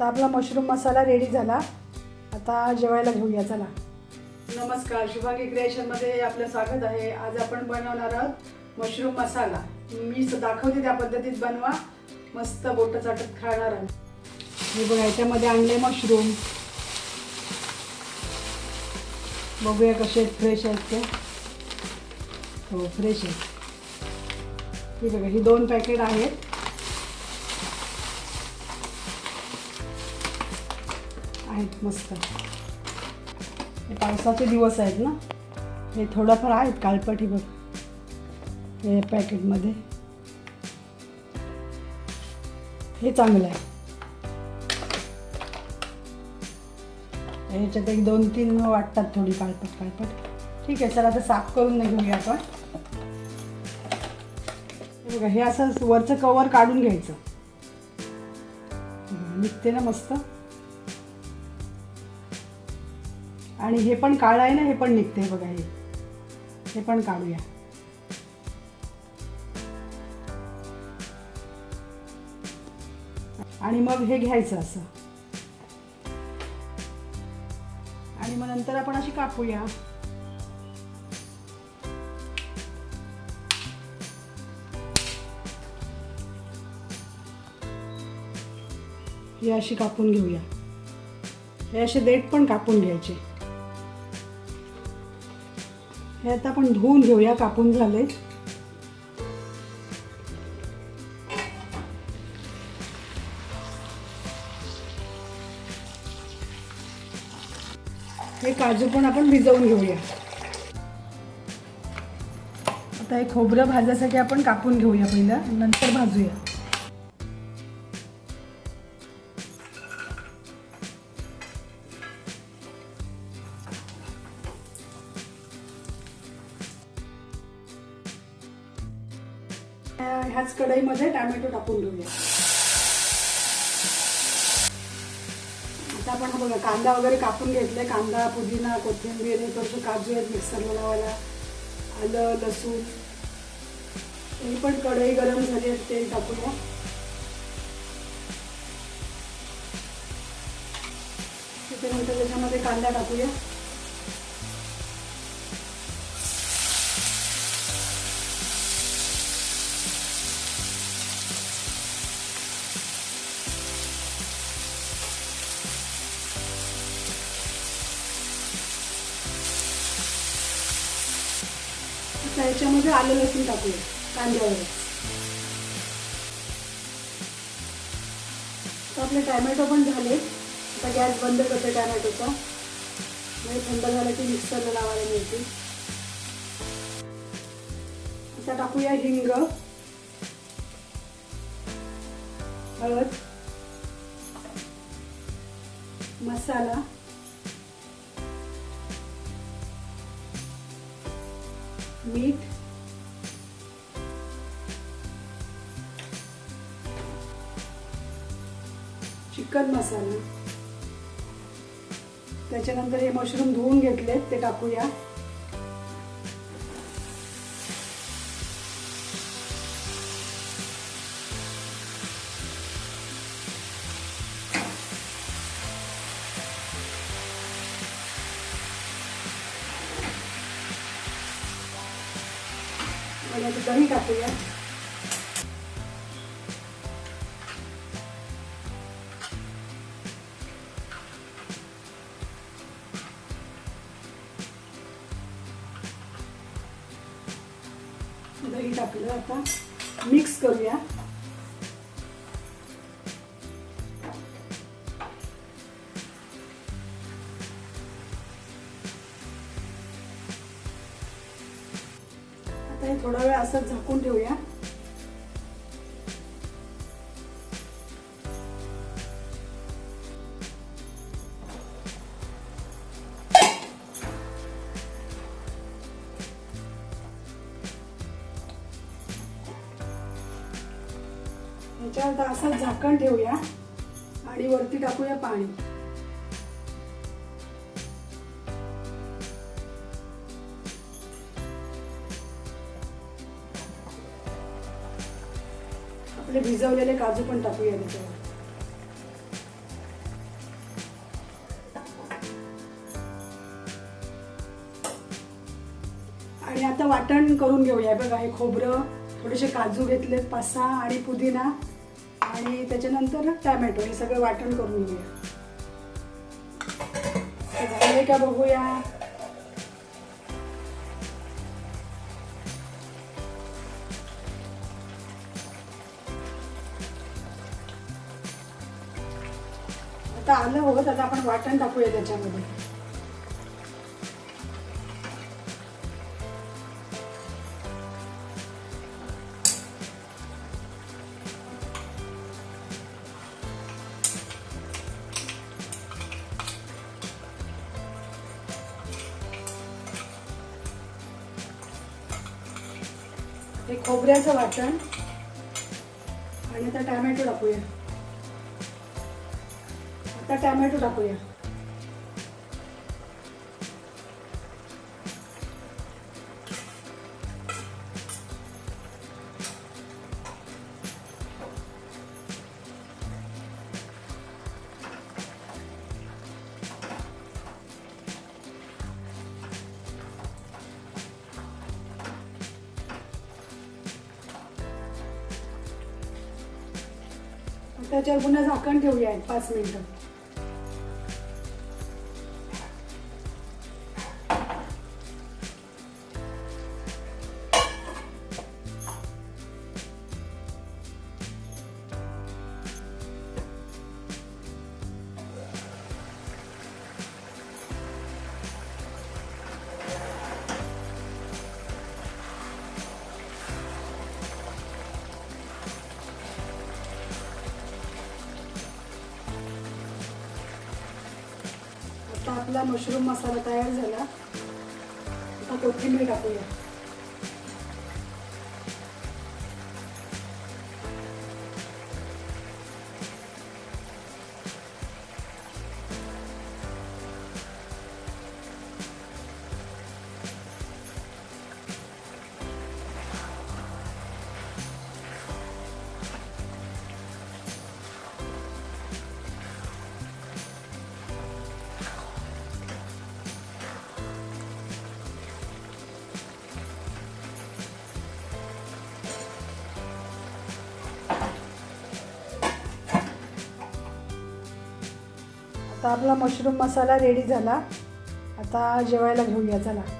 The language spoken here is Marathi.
आता आपला मशरूम मसाला रेडी झाला. आता जेवायला घेऊया चला. नमस्कार, शुभांगी क्रिएशनमध्ये आपलं स्वागत आहे. आज आपण बनवणार आहोत मशरूम मसाला. मी दाखवते त्या पद्धतीत बनवा, मस्त बोटं चाटत खाणार आहोत. हे बघा, याच्यामध्ये आणले मशरूम. बघूया कसे फ्रेश आहेत ते. हो, फ्रेश आहे. हे बघा, ही 2 पॅकेट आहेत. मस्त. हे पावसाचे दिवस आहेत ना, हे थोडंफार आहेत काळपट. बघ, हे पॅकेटमध्ये हे चांगलं आहे. ह्याच्यात 1-2-3 वाटतात थोडी काळपट. ठीक आहे, चला आता साफ करून घेऊया आपण. हे बघा, हे असं वरचं कवर काढून घ्यायचं. निघते ना मस्त. आणि हे पण काळं आहे ना, हे पण निघते बघा. हे पण काढूया. आणि मग हे घ्यायचं असं, आणि मग नंतर आपण अशी कापूया. हे अशी कापून घेऊया. हे असे देठ पण कापून घ्यायचे. हे आता आपण धुवून घेऊया. कापून झाले. हे काजू पण आपण भिजवून घेऊया. आता हे खोबरं भाजायसाठी आपण कापून घेऊया पहिलं, नंतर भाजूया. ह्याच कढईमध्ये टोमॅटो टाकून घेऊया. आता आपण बघा, कांदा वगैरे कापून घेतले. कांदा, पुदिना, कोथिंबीर, थोडेसे काजू आहेत मिक्सरला लावायला, आलं, लसूण. ही पण कढई गरम झाली, तेल टाकूया. त्याच्यानंतर त्याच्यामध्ये कांदा टाकूया. याच्यामध्ये आलं लसूण टाकूया कांद्यावर. तर आपले टोमॅटो पण झाले. आता गॅस बंद करते टोमॅटोचा. म्हणजे थंड झालं की मिक्सरला लावायला मिळते. आता टाकूया हिंग, हळद, मसाला, मीठ, चिकन मसाला. त्याच्यानंतर हे मशरूम धुवून घेतलेत ते टाकूया. दही टाकूया. दही टाकलं. आता मिक्स करूया. आता हे थोडा वेळ असं झाकून ठेवूया. ह्याच्यावर असं झाकण ठेवूया आणि वरती टाकूया पाणी. आपले भिजवलेले काजू पण टाकूया त्याच्यावर. वाटण करून घेऊया. बघा, हे खोबरं, थोडेसे काजू घेतलेत 5-6 आणि पुदिना आणि त्याच्यानंतर टॅमॅटो, हे सगळं वाटण करून घेऊया. झाले का बघूया. आता आलं होत, आता आपण वाटण टाकूया त्याच्यामध्ये. हे खोबऱ्याचं वाटण आणि आता टॅमॅटो टाकूया. टॅमॅटो टाकूया. त्याच्यावर पुन्हा झाकण ठेवूया 5 मिनिटं. आता आपला मशरूम मसाला तयार झाला. आता कोथिंबीर टाकूया. आता आपला मशरूम मसाला रेडी झाला. आता जेवायला घेऊया. चला.